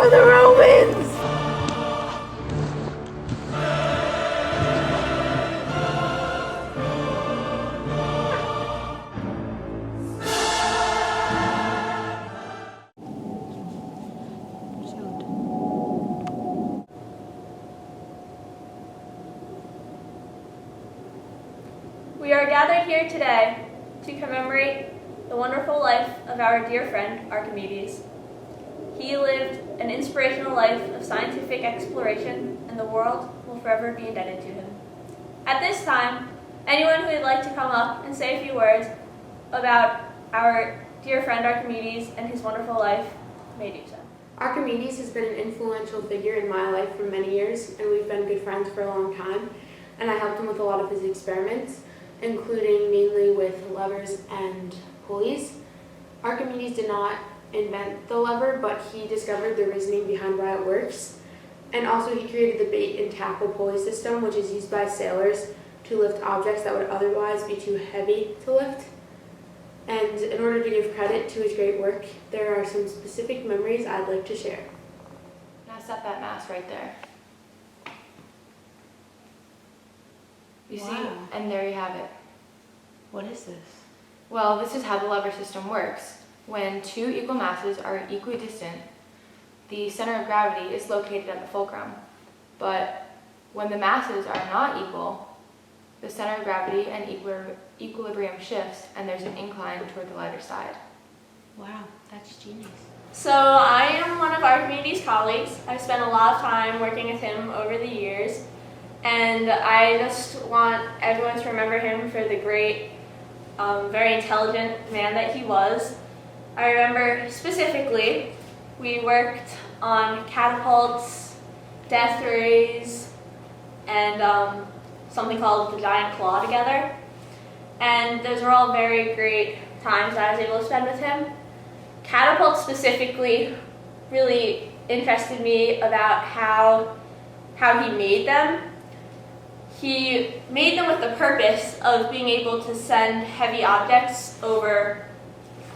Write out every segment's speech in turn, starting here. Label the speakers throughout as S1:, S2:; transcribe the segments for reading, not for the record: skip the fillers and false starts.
S1: for the Romans!
S2: We are gathered here today to commemorate the wonderful life of our dear friend, Archimedes. He lived an inspirational life of scientific exploration, and the world will forever be indebted to him. At this time, anyone who would like to come up and say a few words about our dear friend Archimedes and his wonderful life may do so.
S1: Archimedes has been an influential figure in my life for many years, and we've been good friends for a long time, and I helped him with a lot of his experiments, including mainly with levers and pulleys. Archimedes did not invent the lever, but he discovered the reasoning behind why it works. And also he created the bait and tackle pulley system, which is used by sailors to lift objects that would otherwise be too heavy to lift. And in order to give credit to his great work, there are some specific memories I'd like to share.
S3: Now set that mass right there. You see? And there you have it.
S4: What is this?
S3: Well, this is how the lever system works. When two equal masses are equidistant, the center of gravity is located at the fulcrum. But when the masses are not equal, the center of gravity and equilibrium shifts, and there's an incline toward the lighter side.
S4: Wow, that's genius.
S2: So I am one of Archimedes' colleagues. I've spent a lot of time working with him over the years, and I just want everyone to remember him for the great, very intelligent man that he was. I remember specifically, we worked on catapults, death rays, and something called the giant claw together. And those were all very great times I was able to spend with him. Catapults specifically really interested me about how he made them. He made them with the purpose of being able to send heavy objects over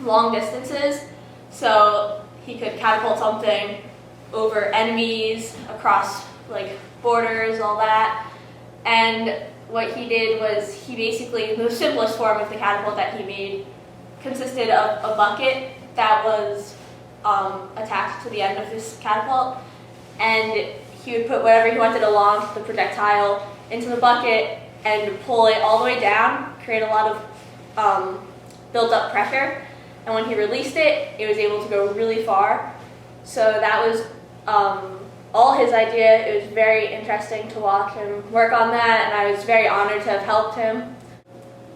S2: long distances. So he could catapult something over enemies, across like borders, all that. And what he did was he basically, the simplest form of the catapult that he made consisted of a bucket that was attached to the end of this catapult, and he would put whatever he wanted along the projectile into the bucket and pull it all the way down, create a lot of built up pressure, and when he released it, it was able to go really far. So that was all his idea. It was very interesting to watch him work on that, and I was very honored to have helped him.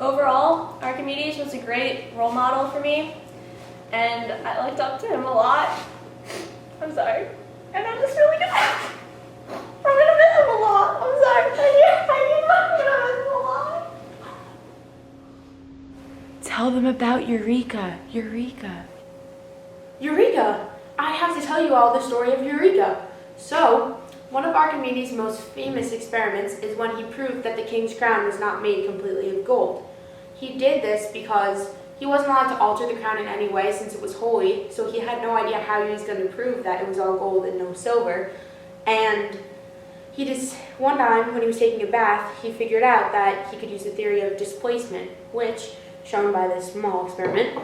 S2: Overall, Archimedes was a great role model for me, and I looked up to him a lot. I'm sorry. And I'm just really I'm gonna miss him a lot. I'm sorry. I'm gonna miss him a lot.
S4: Tell them about Eureka. Eureka.
S1: Eureka! I have to tell you all the story of Eureka. So, one of Archimedes' most famous experiments is when he proved that the king's crown was not made completely of gold. He did this because he wasn't allowed to alter the crown in any way since it was holy, so he had no idea how he was going to prove that it was all gold and no silver. And he just, one time when he was taking a bath, he figured out that he could use the theory of displacement, which, shown by this small experiment,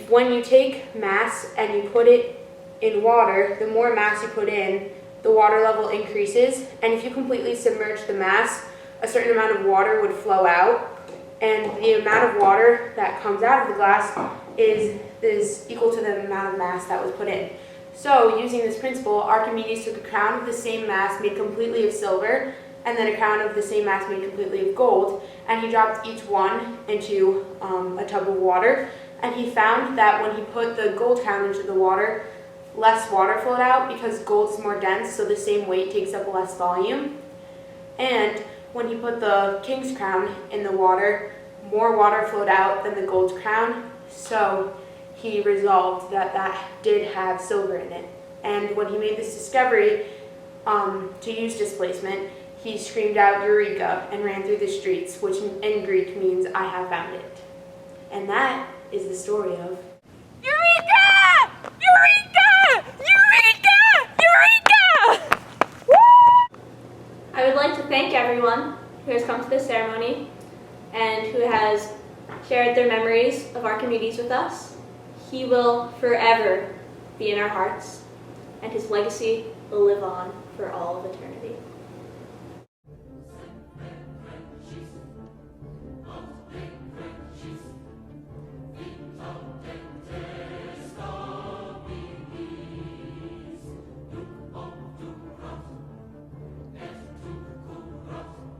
S1: when you take mass and you put it in water, the more mass you put in, the water level increases, and if you completely submerge the mass, a certain amount of water would flow out, and the amount of water that comes out of the glass is equal to the amount of mass that was put in. So, using this principle, Archimedes took a crown of the same mass made completely of silver, and then a crown of the same mass made completely of gold, and he dropped each one into a tub of water, and he found that when he put the gold crown into the water, less water flowed out because gold is more dense, so the same weight takes up less volume. And when he put the king's crown in the water, more water flowed out than the gold crown, so he resolved that that did have silver in it. And when he made this discovery to use displacement, he screamed out Eureka and ran through the streets, which in Greek means I have found it. And that is the story of
S5: Eureka! Eureka! Eureka!
S2: and who has shared their memories of Archimedes with us. He will forever be in our hearts, and his legacy will live on for all of eternity.